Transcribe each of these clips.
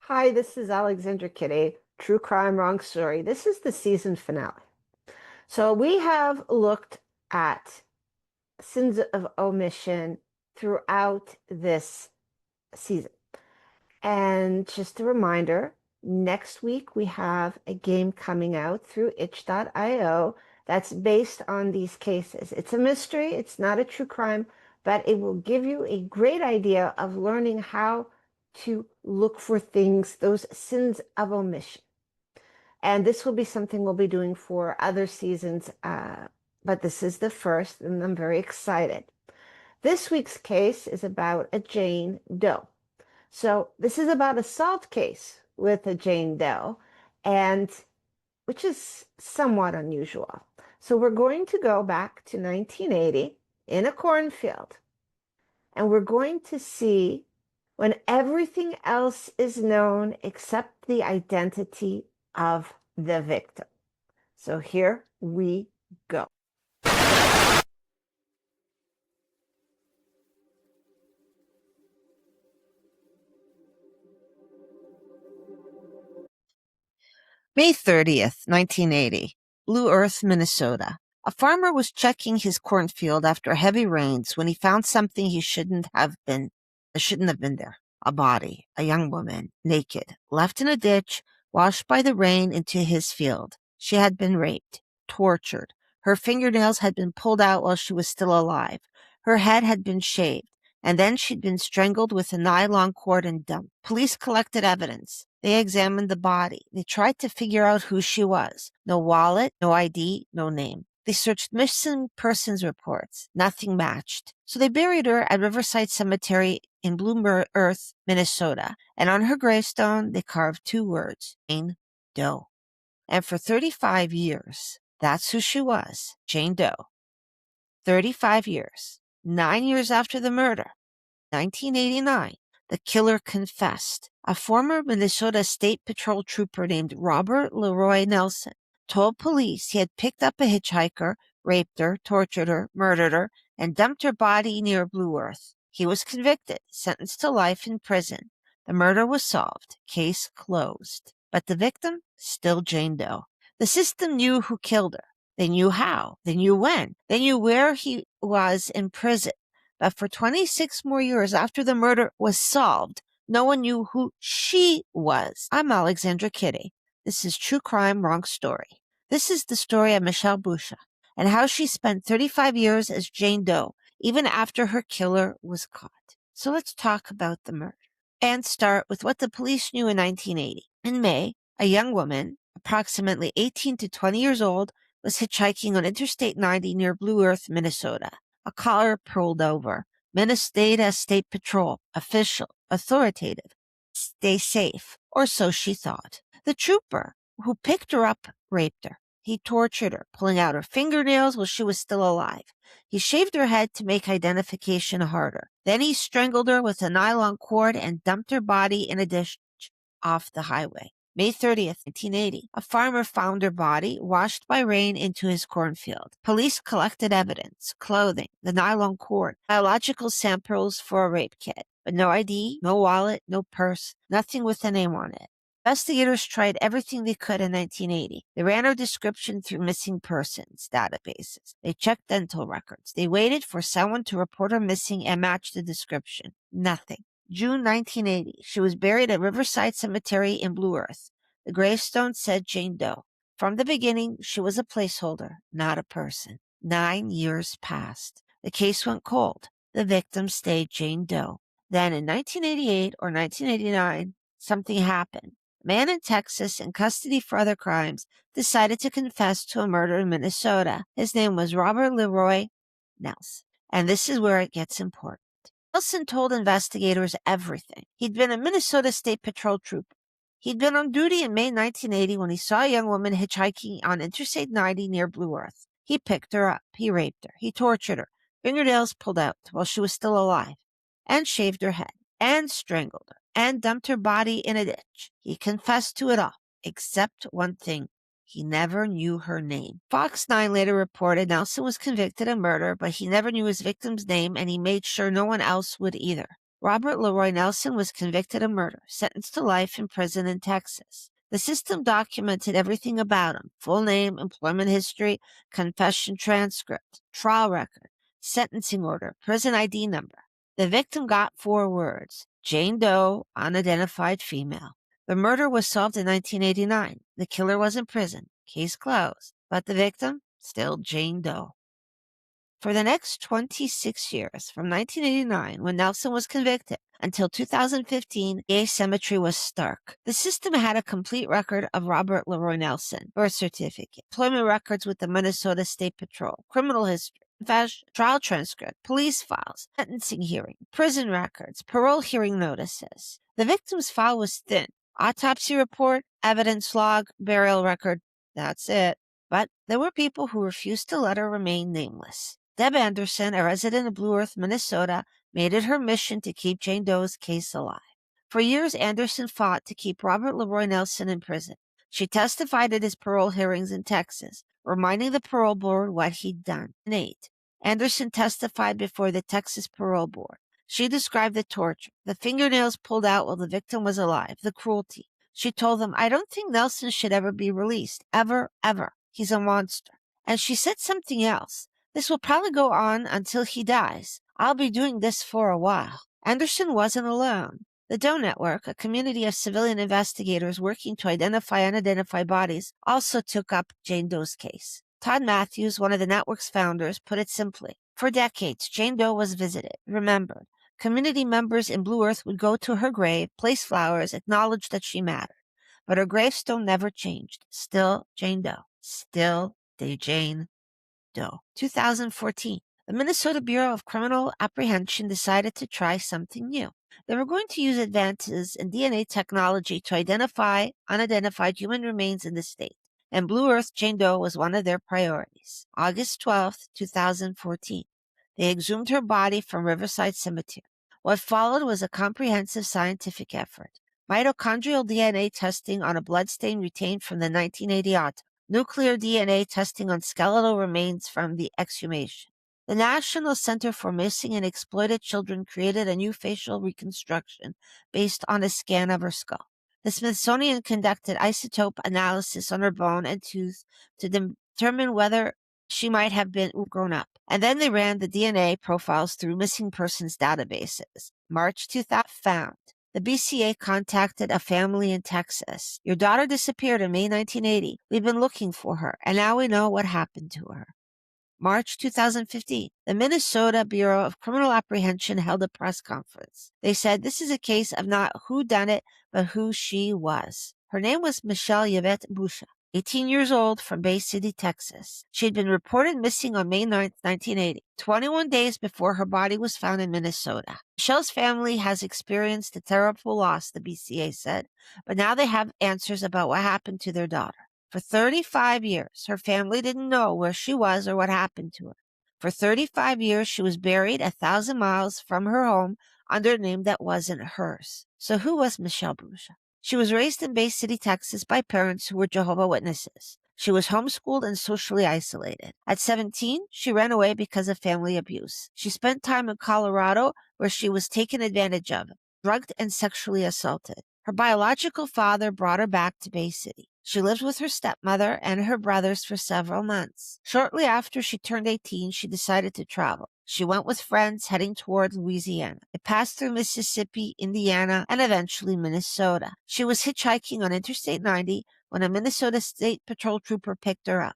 Hi, this is Alexandra Kitty, True Crime Wrong Story. This is the season finale. So we have looked at sins of omission throughout this season. And just a reminder, next week we have a game coming out through itch.io that's based on these cases. It's a mystery, it's not a true crime, but it will give you a great idea of learning how to look for things, those sins of omission. And this will be something we'll be doing for other seasons, but this is the first, and I'm very excited. This week's case is about a Jane Doe. So this is about a solved case with a Jane Doe, and which is somewhat unusual. So we're going to go back to 1980 in a cornfield, and we're going to see when everything else is known except the identity of the victim. So here we go. May 30th, 1980, Blue Earth, Minnesota. A farmer was checking his cornfield after heavy rains when he found something he shouldn't have been there. A body, a young woman, naked, left in a ditch, washed by the rain into his field. She had been raped, tortured. Her fingernails had been pulled out while she was still alive. Her head had been shaved, and then she'd been strangled with a nylon cord and dumped. Police collected evidence. They examined the body. They tried to figure out who she was. No wallet, no ID, no name. They searched missing persons reports. Nothing matched. So they buried her at Riverside Cemetery in Blue Earth, Minnesota. And on her gravestone, they carved two words, Jane Doe. And for 35 years, that's who she was, Jane Doe. 35 years. 9 years after the murder, 1989, the killer confessed. A former Minnesota State Patrol trooper named Robert Leroy Nelson told police he had picked up a hitchhiker, raped her, tortured her, murdered her, and dumped her body near Blue Earth. He was convicted, sentenced to life in prison. The murder was solved, case closed. But the victim, still Jane Doe. The system knew who killed her. They knew how. They knew when. They knew where he was in prison. But for 26 more years after the murder was solved, no one knew who she was. I'm Alexandra Kitty. This is True Crime Wrong Story. This is the story of Michelle Boucher and how she spent 35 years as Jane Doe, even after her killer was caught. So let's talk about the murder and start with what the police knew in 1980. In May, a young woman, approximately 18 to 20 years old, was hitchhiking on Interstate 90 near Blue Earth, Minnesota. A car pulled over. Minnesota State Patrol, official, authoritative. Stay safe, or so she thought. The trooper who picked her up raped her. He tortured her, pulling out her fingernails while she was still alive. He shaved her head to make identification harder. Then he strangled her with a nylon cord and dumped her body in a ditch off the highway. May 30th, 1980, a farmer found her body washed by rain into his cornfield. Police collected evidence, clothing, the nylon cord, biological samples for a rape kit, but no ID, no wallet, no purse, nothing with a name on it. Investigators tried everything they could in 1980. They ran her description through missing persons databases. They checked dental records. They waited for someone to report her missing and match the description. Nothing. June 1980, she was buried at Riverside Cemetery in Blue Earth. The gravestone said Jane Doe. From the beginning, she was a placeholder, not a person. 9 years passed. The case went cold. The victim stayed Jane Doe. Then in 1988 or 1989, something happened. A man in Texas in custody for other crimes decided to confess to a murder in Minnesota. His name was Robert Leroy Nelson. And this is where it gets important. Nelson told investigators everything. He'd been a Minnesota State Patrol trooper. He'd been on duty in May 1980 when he saw a young woman hitchhiking on Interstate 90 near Blue Earth. He picked her up. He raped her. He tortured her. Fingernails pulled out while she was still alive. And shaved her head. And strangled her. And dumped her body in a ditch. He confessed to it all, except one thing. He never knew her name. Fox 9 later reported Nelson was convicted of murder, but he never knew his victim's name, and he made sure no one else would either. Robert Leroy Nelson was convicted of murder, sentenced to life in prison in Texas. The system documented everything about him: full name, employment history, confession transcript, trial record, sentencing order, prison ID number. The victim got 4 words: Jane Doe, unidentified female. The murder was solved in 1989. The killer was in prison. Case closed. But the victim? Still Jane Doe. For the next 26 years, from 1989, when Nelson was convicted, until 2015, the asymmetry was stark. The system had a complete record of Robert Leroy Nelson: birth certificate, employment records with the Minnesota State Patrol, criminal history, confession, trial transcript, police files, sentencing hearing, prison records, parole hearing notices. The victim's file was thin: autopsy report, evidence log, burial record. That's it. But there were people who refused to let her remain nameless. Deb Anderson, a resident of Blue Earth, Minnesota, made it her mission to keep Jane Doe's case alive. For years, Anderson fought to keep Robert Leroy Nelson in prison. She testified at his parole hearings in Texas, reminding the parole board what he'd done. Anderson testified before the Texas Parole Board. She described the torture, the fingernails pulled out while the victim was alive, the cruelty. She told them, "I don't think Nelson should ever be released. Ever, ever. He's a monster." And she said something else: "This will probably go on until he dies. I'll be doing this for a while." Anderson wasn't alone. The Doe Network, a community of civilian investigators working to identify unidentified bodies, also took up Jane Doe's case. Todd Matthews, one of the network's founders, put it simply: for decades, Jane Doe was visited, remembered. Community members in Blue Earth would go to her grave, place flowers, acknowledge that she mattered. But her gravestone never changed. Still Jane Doe. Still Jane Doe. 2014. The Minnesota Bureau of Criminal Apprehension decided to try something new. They were going to use advances in DNA technology to identify unidentified human remains in the state. And Blue Earth Jane Doe was one of their priorities. August 12, 2014. They exhumed her body from Riverside Cemetery. What followed was a comprehensive scientific effort. Mitochondrial DNA testing on a bloodstain retained from the 1980 autopsy. Nuclear DNA testing on skeletal remains from the exhumation. The National Center for Missing and Exploited Children created a new facial reconstruction based on a scan of her skull. The Smithsonian conducted isotope analysis on her bone and tooth to determine whether she might have been grown up. And then they ran the DNA profiles through missing persons databases. March 2000 found. The BCA contacted a family in Texas. "Your daughter disappeared in May 1980. We've been looking for her, and now we know what happened to her." March 2015, the Minnesota Bureau of Criminal Apprehension held a press conference. They said this is a case of not who done it, but who she was. Her name was Michelle Yvette Boucher, 18 years old, from Bay City, Texas. She had been reported missing on May 9, 1980, 21 days before her body was found in Minnesota. Michelle's family has experienced a terrible loss, the BCA said, but now they have answers about what happened to their daughter. For 35 years, her family didn't know where she was or what happened to her. For 35 years, she was buried 1,000 miles from her home under a name that wasn't hers. So who was Michelle Boucher? She was raised in Bay City, Texas by parents who were Jehovah's Witnesses. She was homeschooled and socially isolated. At 17, she ran away because of family abuse. She spent time in Colorado where she was taken advantage of, drugged and sexually assaulted. Her biological father brought her back to Bay City. She lived with her stepmother and her brothers for several months. Shortly after she turned 18, she decided to travel. She went with friends heading toward Louisiana. It passed through Mississippi, Indiana, and eventually Minnesota. She was hitchhiking on Interstate 90 when a Minnesota State Patrol trooper picked her up.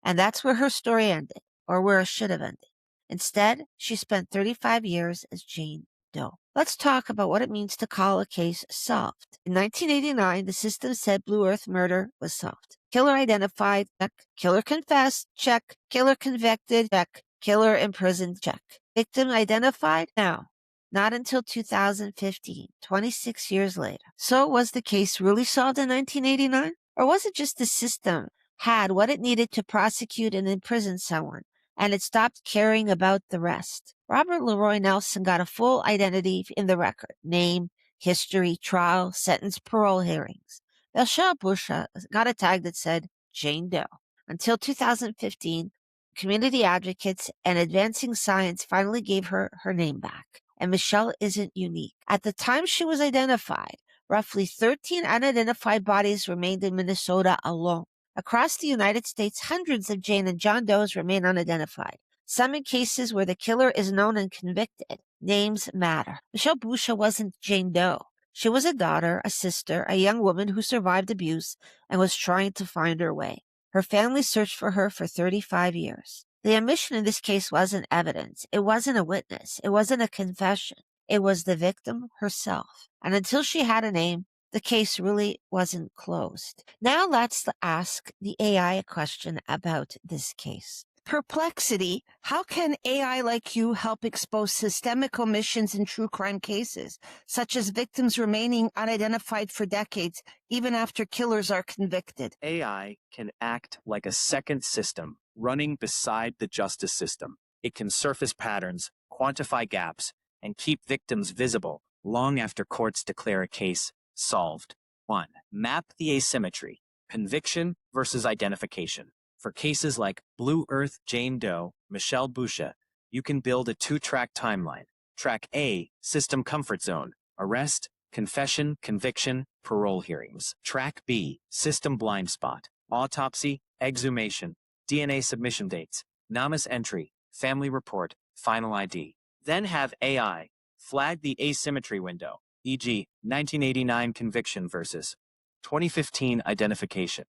And that's where her story ended, or where it should have ended. Instead, she spent 35 years as Jane Doe. Let's talk about what it means to call a case solved. In 1989, the system said Blue Earth murder was solved. Killer identified, check. Killer confessed, check. Killer convicted, check. Killer imprisoned, check. Victim identified? No. Not until 2015, 26 years later. So was the case really solved in 1989? Or was it just the system had what it needed to prosecute and imprison someone, and it stopped caring about the rest? Robert Leroy Nelson got a full identity in the record: name, history, trial, sentence, parole hearings. Michelle Boucher got a tag that said Jane Doe. Until 2015, community advocates and advancing science finally gave her her name back. and Michelle isn't unique. At the time she was identified, roughly 13 unidentified bodies remained in Minnesota alone. Across the United States, hundreds of Jane and John Does remain unidentified, some in cases where the killer is known and convicted. Names matter. Michelle Boucher wasn't Jane Doe. She was a daughter, a sister, a young woman who survived abuse and was trying to find her way. Her family searched for her for 35 years. The omission in this case wasn't evidence. It wasn't a witness. It wasn't a confession. It was the victim herself. And until she had a name, the case really wasn't closed. Now let's ask the AI a question about this case. Perplexity. How can AI like you help expose systemic omissions in true crime cases, such as victims remaining unidentified for decades, even after killers are convicted? AI can act like a second system running beside the justice system. It can surface patterns, quantify gaps, and keep victims visible long after courts declare a case solved. 1. Map the asymmetry. Conviction versus identification. For cases like Earth Jane Doe, Michelle Boucher, you can build a 2-track timeline. Track A, system comfort zone, arrest, confession, conviction, parole hearings. Track B, system blind spot, autopsy, exhumation, DNA submission dates, NAMUS entry, family report, final ID. Then have AI flag the asymmetry window, e.g., 1989 conviction versus 2015 identification,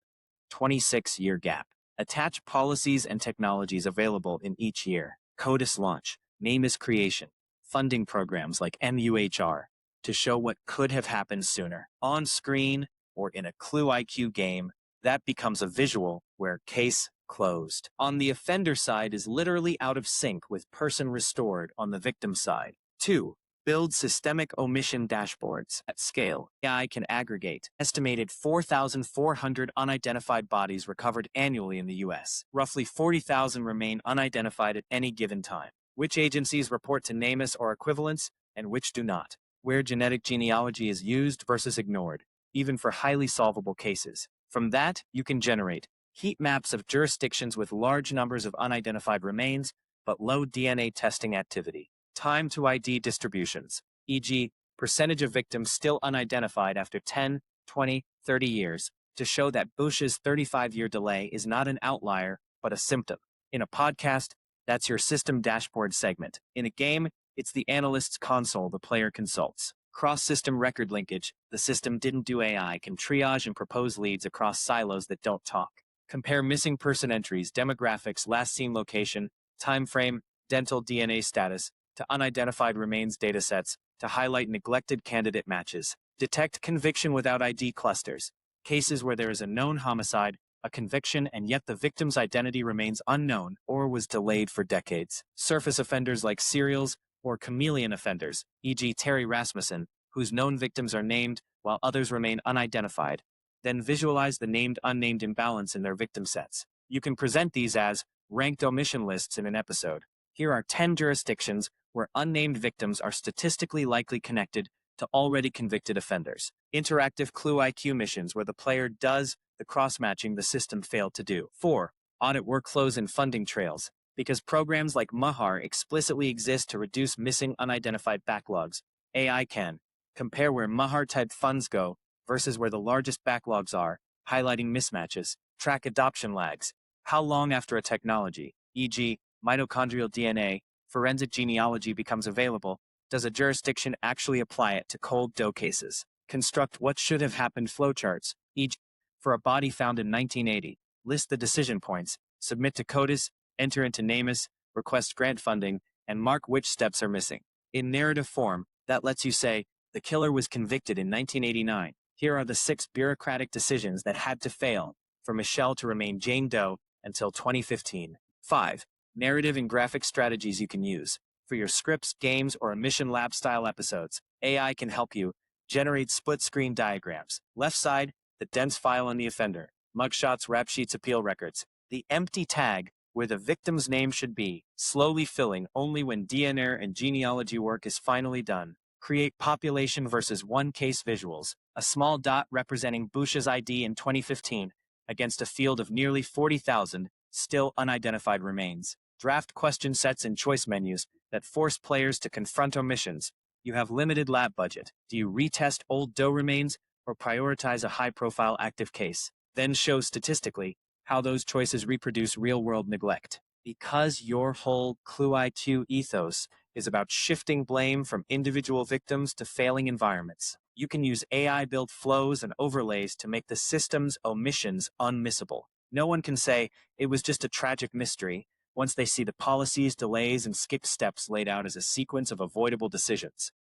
26-year gap. Attach policies and technologies available in each year. CODIS launch, NAMUS creation, funding programs like MUHR to show what could have happened sooner. On screen or in a KlueIQ game, that becomes a visual where case closed. On the offender side is literally out of sync with person restored on the victim side. 2. Build systemic omission dashboards at scale. AI can aggregate estimated 4,400 unidentified bodies recovered annually in the U.S. Roughly 40,000 remain unidentified at any given time. Which agencies report to NAMUS or equivalents, and which do not. Where genetic genealogy is used versus ignored, even for highly solvable cases. From that, you can generate heat maps of jurisdictions with large numbers of unidentified remains, but low DNA testing activity. Time to ID distributions, e.g., percentage of victims still unidentified after 10, 20, 30 years, to show that Boucher's 35-year delay is not an outlier, but a symptom. In a podcast, that's your system dashboard segment. In a game, it's the analyst's console the player consults. Cross-system record linkage, the system didn't do AI, can triage and propose leads across silos that don't talk. Compare missing person entries, demographics, last seen location, time frame, dental DNA status, to unidentified remains datasets to highlight neglected candidate matches. Detect conviction without ID clusters, cases where there is a known homicide, a conviction, and yet the victim's identity remains unknown or was delayed for decades. Surface offenders like serials or chameleon offenders, e.g. Terry Rasmussen, whose known victims are named while others remain unidentified. Then visualize the named-unnamed imbalance in their victim sets. You can present these as ranked omission lists in an episode. Here are 10 jurisdictions where unnamed victims are statistically likely connected to already convicted offenders. Interactive KlueIQ missions where the player does the cross-matching the system failed to do. 4. Audit workflows and funding trails. Because programs like Mahar explicitly exist to reduce missing unidentified backlogs, AI can compare where Mahar-type funds go versus where the largest backlogs are, highlighting mismatches, track adoption lags, how long after a technology, e.g., mitochondrial DNA, forensic genealogy becomes available, does a jurisdiction actually apply it to cold doe cases? Construct what should have happened flowcharts, e.g., for a body found in 1980, list the decision points, submit to CODIS, enter into NAMUS, request grant funding, and mark which steps are missing. In narrative form, that lets you say, the killer was convicted in 1989. Here are the 6 bureaucratic decisions that had to fail for Michelle to remain Jane Doe until 2015. 5. Narrative and graphic strategies you can use. For your scripts, games, or Mission Lab-style episodes, AI can help you generate split-screen diagrams. Left side, the dense file on the offender. Mugshots, rap sheets, appeal records. The empty tag, where the victim's name should be, slowly filling only when DNA and genealogy work is finally done. Create population versus one case visuals. A small dot representing Boucher's ID in 2015 against a field of nearly 40,000 still unidentified remains. Draft question sets and choice menus that that force players to confront omissions. You have limited lab budget. Do you retest old Doe remains or prioritize a high-profile active case? Then show statistically how those choices reproduce real-world neglect. Because your whole KlueIQ ethos is about shifting blame from individual victims to failing environments, you can use AI-built flows and overlays to make the system's omissions unmissable. No one can say it was just a tragic mystery once they see the policies, delays, and skipped steps laid out as a sequence of avoidable decisions.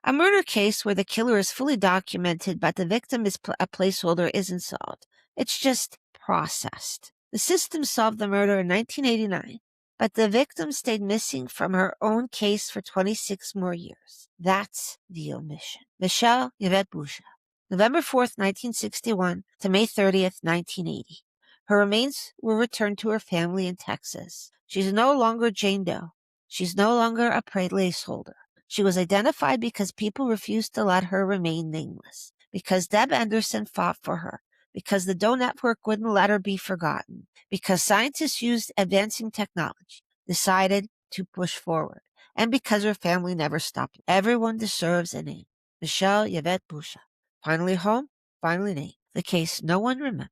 A murder case where the killer is fully documented but the victim is a placeholder isn't solved. It's just processed. The system solved the murder in 1989, but the victim stayed missing from her own case for 26 more years. That's the omission. Michelle Yvette Boucher, November 4th, 1961 to May 30th, 1980. Her remains were returned to her family in Texas. She's no longer Jane Doe. She's no longer a placeholder. She was identified because people refused to let her remain nameless, because Deb Anderson fought for her, because the Doe Network wouldn't let her be forgotten, because scientists used advancing technology, decided to push forward, and because her family never stopped. Everyone deserves a name. Michelle Yvette Boucher. Finally home, finally named. The case no one remembered.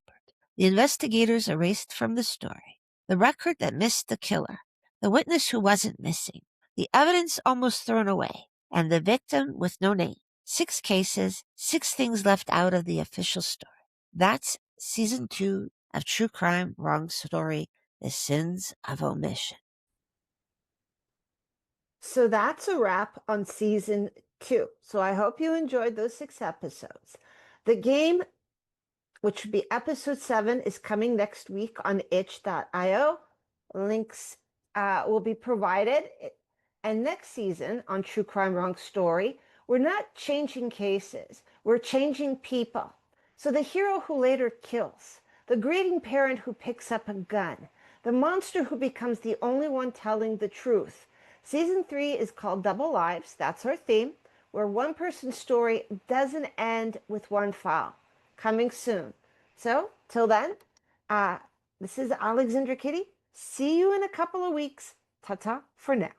The investigators erased from the story. The record that missed the killer. The witness who wasn't missing. The evidence almost thrown away, and the victim with no name. 6 cases, 6 things left out of the official story. That's Season 2 of True Crime Wrong Story, The Sins of Omission. So that's a wrap on Season 2. So I hope you enjoyed those 6 episodes. The game, which would be Episode 7, is coming next week on itch.io. Links will be provided. And next season on True Crime Wrong Story, we're not changing cases, we're changing people. So the hero who later kills, the grieving parent who picks up a gun, the monster who becomes the only one telling the truth. Season 3 is called Double Lives, that's our theme, where one person's story doesn't end with one file. Coming soon. So, till then, this is Alexandra Kitty. See you in a couple of weeks. Ta-ta for now.